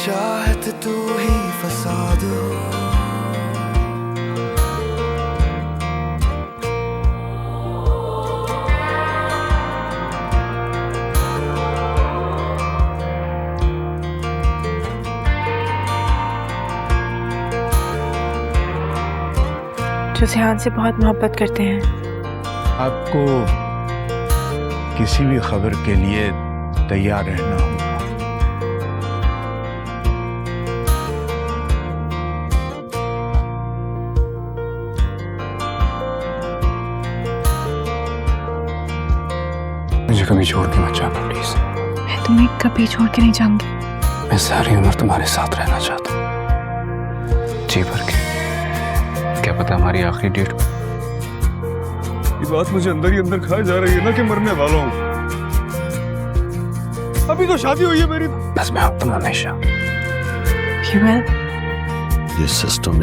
चाहत तू ही फसाद हो। जो सियाहान से बहुत मोहब्बत करते हैं। आपको किसी भी खबर के लिए तैयार रहना होगा। मुझे कभी छोड़ के मत जाना प्लीज। मैं तुम्हें कभी छोड़ के नहीं जाऊंगी। मैं सारी उम्र तुम्हारे साथ रहना चाहता हूँ, जी भर के। क्या पता हमारी आखिरी डेट। ये बात मुझे अंदर ही अंदर खाए जा रही है ना कि मरने वाला हूँ। अभी तो शादी हुई है मेरी। बस मैं अब तुम हमेशा ये सिस्टम।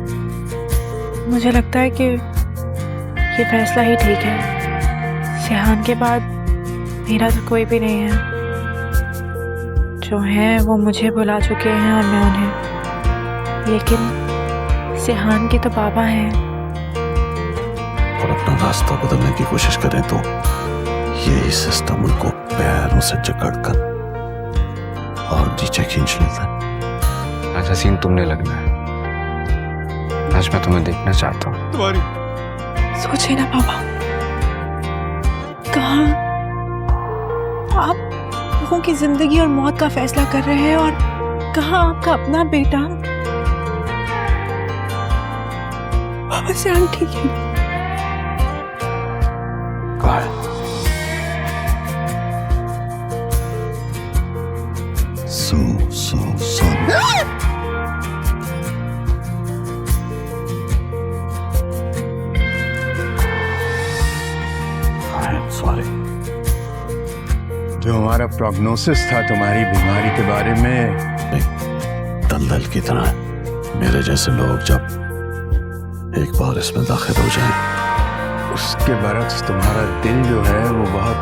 मुझे लगता है कि ये फैसला ही ठीक है। सियाहान के बाद मेरा तो कोई भी नहीं है। जो है वो मुझे भुला चुके हैं और मैं उन्हें। लेकिन सियाहान के तो बाबा हैं। और अपना रास्ता बदलने की कोशिश करें तो यही सिस्टम उनको पैरों से जकड़कर और नीचे खींच लेता है। आज हसीन तुमने लगना है। आज मैं तुम्हें देखना चाहता हूँ। तुम्हारी सोचे ना बाबा, कहाँ आप लोगों की जिंदगी और मौत का फैसला कर रहे हैं और कहाँ आपका अपना बेटा। बाबा सियाहान ठीक है। सुन सॉरी। जो हमारा प्रोग्नोसिस था तुम्हारी बीमारी के बारे में, दलदल की तरह है। मेरे जैसे लोग जब एक बार इसमें दाखिल हो जाए, उसके बरक्स तुम्हारा दिल जो है वो बहुत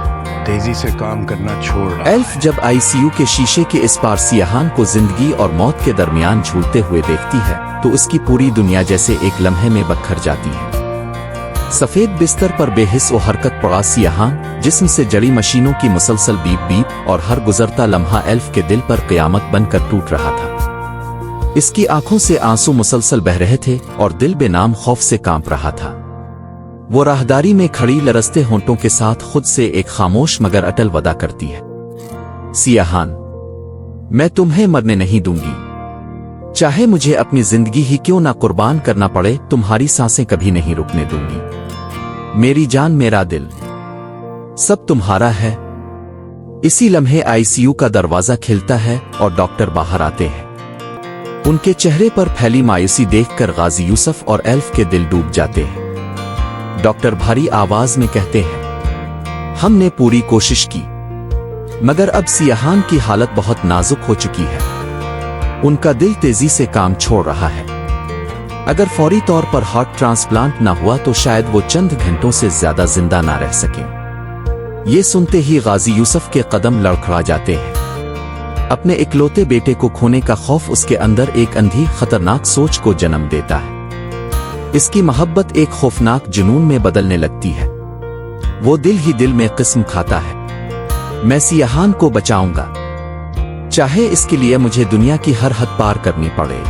तेजी से काम करना छोड़ रहा है। एल्फ जब आईसीयू के शीशे के इस पार सियाहान को जिंदगी और मौत के दरमियान झूलते हुए देखती है तो उसकी पूरी दुनिया जैसे एक लम्हे में बखर जाती है। सफेद बिस्तर पर बेहिस व हरकत पड़ा सियाहान, जिस्म से जड़ी मशीनों की मुसलसल बीप बीप और हर गुजरता लम्हा एल्फ के दिल पर क़यामत बनकर टूट रहा था। इसकी आंखों से आंसू मुसलसल बह रहे थे और दिल बेनाम खौफ से कांप रहा था। वो राहदारी में खड़ी लरसते होंठों के साथ खुद से एक खामोश मगर अटल वदा करती है। सियाहान, मैं तुम्हें मरने नहीं दूंगी। चाहे मुझे अपनी जिंदगी ही क्यों ना कुर्बान करना पड़े, तुम्हारी सांसें कभी नहीं रुकने दूंगी। मेरी जान, मेरा दिल, सब तुम्हारा है। इसी लम्हे आईसीयू का दरवाजा खिलता है और डॉक्टर बाहर आते हैं। उनके चेहरे पर फैली मायूसी देखकर गाजी यूसुफ और एल्फ के दिल डूब जाते हैं। डॉक्टर भारी आवाज में कहते हैं, हमने पूरी कोशिश की मगर अब सियाहान की हालत बहुत नाजुक हो चुकी है। उनका दिल तेजी से काम छोड़ रहा है। अगर फौरी तौर पर हार्ट ट्रांसप्लांट ना हुआ तो शायद वो चंद घंटों से ज्यादा जिंदा ना रह सके। ये सुनते ही गाजी यूसुफ के कदम लड़खड़ा जाते हैं। अपने इकलौते बेटे को खोने का खौफ उसके अंदर एक अंधी खतरनाक सोच को जन्म देता है। इसकी मोहब्बत एक खौफनाक जुनून में बदलने लगती है। वो दिल ही दिल में किस्म खाता है, मैं सियाहान को बचाऊंगा, चाहे इसके लिए मुझे दुनिया की हर हद पार करनी पड़े।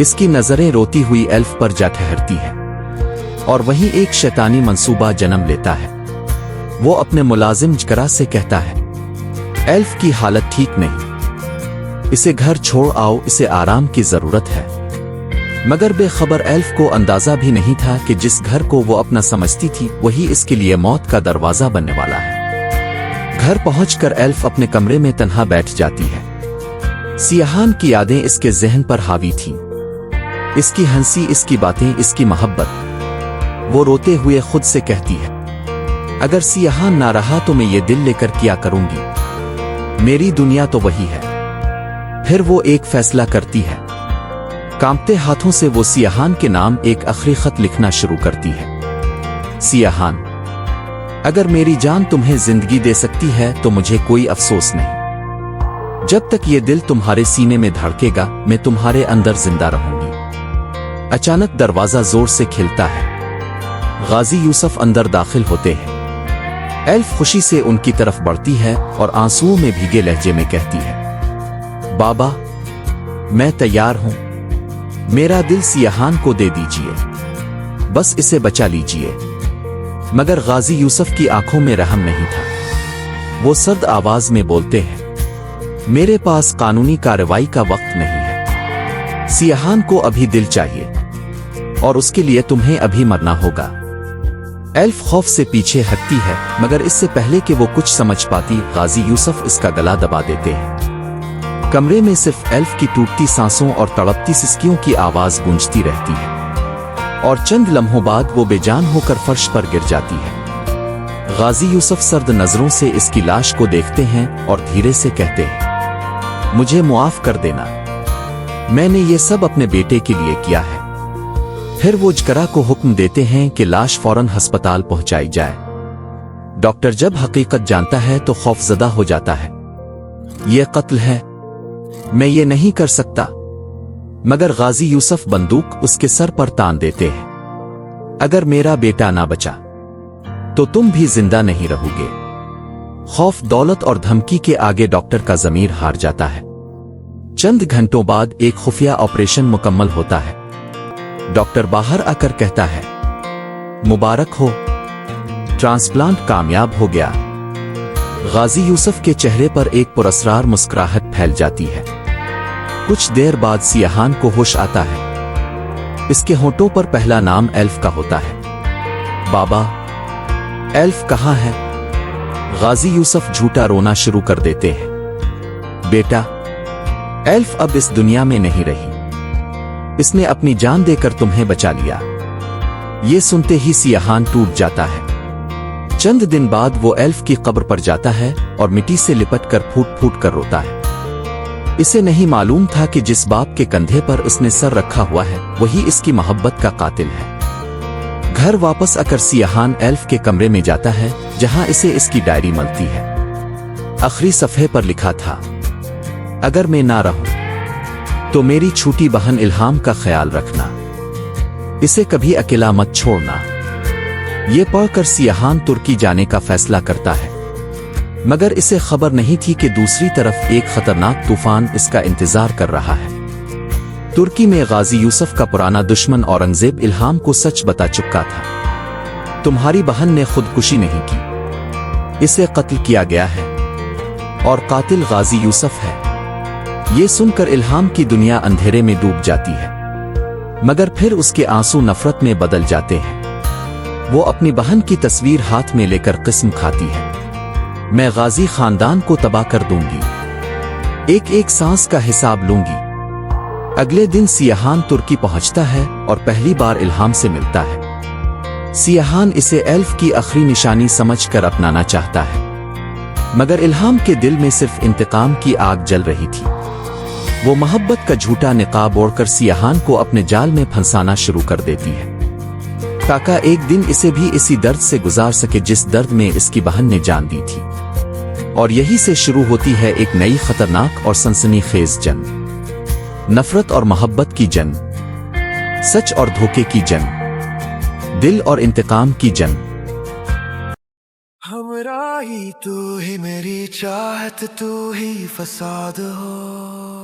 इसकी नजरें रोती हुई एल्फ पर जा ठहरती है और वहीं एक शैतानी मंसूबा जन्म लेता है। वो अपने मुलाजिम जकरा से कहता है, एल्फ की हालत ठीक नहीं, इसे घर छोड़ आओ, इसे आराम की जरूरत है। मगर बेखबर एल्फ को अंदाजा भी नहीं था कि जिस घर को वो अपना समझती थी वही इसके लिए मौत का दरवाजा बनने वाला है। घर पहुंचकर एल्फ अपने कमरे में तन्हा बैठ जाती है। सियाहान की यादें इसके जहन पर हावी थीं। इसकी हंसी, इसकी बातें, इसकी मोहब्बत। वो रोते हुए खुद से कहती है, अगर सियाहान ना रहा तो मैं ये दिल लेकर क्या करूंगी। मेरी दुनिया तो वही है। फिर वो एक फैसला करती है। कांपते हाथों से वो सियाहान के नाम एक आखिरी खत लिखना शुरू करती है। सियाहान, अगर मेरी जान तुम्हें जिंदगी दे सकती है तो मुझे कोई अफसोस नहीं। जब तक ये दिल तुम्हारे सीने में धड़केगा मैं तुम्हारे अंदर जिंदा रहूंगी। अचानक दरवाजा जोर से खिलता है। गाजी यूसुफ अंदर दाखिल होते हैं। एल्फ खुशी से उनकी तरफ बढ़ती है और आंसुओं में भीगे लहजे में कहती है, बाबा मैं तैयार हूं, मेरा दिल सियाहान को दे दीजिए, बस इसे बचा लीजिए। मगर गाजी यूसुफ की आंखों में रहम नहीं था। वो सर्द आवाज में बोलते हैं, मेरे पास कानूनी कार्रवाई का वक्त नहीं है। सियाहान को अभी दिल चाहिए और उसके लिए तुम्हें अभी मरना होगा। एल्फ खौफ से पीछे हटती है, मगर इससे पहले कि वो कुछ समझ पाती गाजी यूसुफ इसका गला दबा देते हैं। कमरे में सिर्फ एल्फ की टूटती सांसों और तड़पती सिसकियों की आवाज गूंजती रहती है और चंद लम्हों बाद वो बेजान होकर फर्श पर गिर जाती है। गाजी यूसुफ सर्द नजरों से इसकी लाश को देखते हैं और धीरे से कहते हैं, मुझे मुआफ कर देना, मैंने ये सब अपने बेटे के लिए किया है। फिर वो जकरा को हुक्म देते हैं कि लाश फौरन अस्पताल पहुंचाई जाए। डॉक्टर जब हकीकत जानता है तो खौफजदा हो जाता है। ये कत्ल है, मैं ये नहीं कर सकता। मगर गाजी यूसुफ बंदूक उसके सर पर तान देते हैं, अगर मेरा बेटा ना बचा तो तुम भी जिंदा नहीं रहोगे। खौफ, दौलत और धमकी के आगे डॉक्टर का ज़मीर हार जाता है। चंद घंटों बाद एक खुफिया ऑपरेशन मुकम्मल होता है। डॉक्टर बाहर आकर कहता है, मुबारक हो, ट्रांसप्लांट कामयाब हो गया। गाजी यूसुफ के चेहरे पर एक पुरस्कार मुस्कुराहट फैल जाती है। कुछ देर बाद सियाहान को होश आता है। इसके होंठों पर पहला नाम एल्फ का होता है। बाबा, एल्फ कहाँ है? गाजी यूसुफ झूठा रोना शुरू कर देते हैं। बेटा, एल्फ अब इस दुनिया में नहीं रही, इसने अपनी जान देकर तुम्हें बचा लिया। ये सुनते ही सियाहान टूट जाता है। चंद दिन बाद वो एल्फ की कब्र पर जाता है और मिट्टी से लिपट कर फूट फूट कर रोता है। इसे नहीं मालूम था कि जिस बाप के कंधे पर उसने सर रखा हुआ है वही इसकी मोहब्बत का कातिल है। घर वापस आकर सियाहान एल्फ के कमरे में जाता है जहां इसे इसकी डायरी मिलती है। आखिरी सफ़े पर लिखा था, अगर मैं ना रहूं तो मेरी छोटी बहन इल्हाम का ख्याल रखना, इसे कभी अकेला मत छोड़ना। ये पढ़कर सियाहान तुर्की जाने का फैसला करता है, मगर इसे खबर नहीं थी कि दूसरी तरफ एक खतरनाक तूफान इसका इंतजार कर रहा है। तुर्की में गाजी यूसुफ का पुराना दुश्मन औरंगजेब इल्हाम को सच बता चुका था। तुम्हारी बहन ने खुदकुशी नहीं की, इसे कत्ल किया गया है और कातिल गाजी यूसुफ है। ये सुनकर इल्हाम की दुनिया अंधेरे में डूब जाती है, मगर फिर उसके आंसू नफरत में बदल जाते हैं। वो अपनी बहन की तस्वीर हाथ में लेकर कसम खाती है, मैं गाजी खानदान को तबाह कर दूंगी, एक एक सांस का हिसाब लूंगी। अगले दिन सियाहान तुर्की पहुंचता है और पहली बार इल्हाम से मिलता है। सियाहान इसे एल्फ की आखिरी निशानी समझकर अपनाना चाहता है, मगर इल्हाम के दिल में सिर्फ इंतकाम की आग जल रही थी। वो मोहब्बत का झूठा निकाब ओढ़कर सियाहान को अपने जाल में फंसाना शुरू कर देती है, ताकि एक दिन इसे भी इसी दर्द से गुजार सके जिस दर्द में इसकी बहन ने जान दी थी। और यही से शुरू होती है एक नई खतरनाक और सनसनीखेज जंग। नफरत और मोहब्बत की जंग, सच और धोखे की जंग, दिल और इंतकाम की जंग। हमराही तू ही मेरी चाहत, तू ही फसाद हो।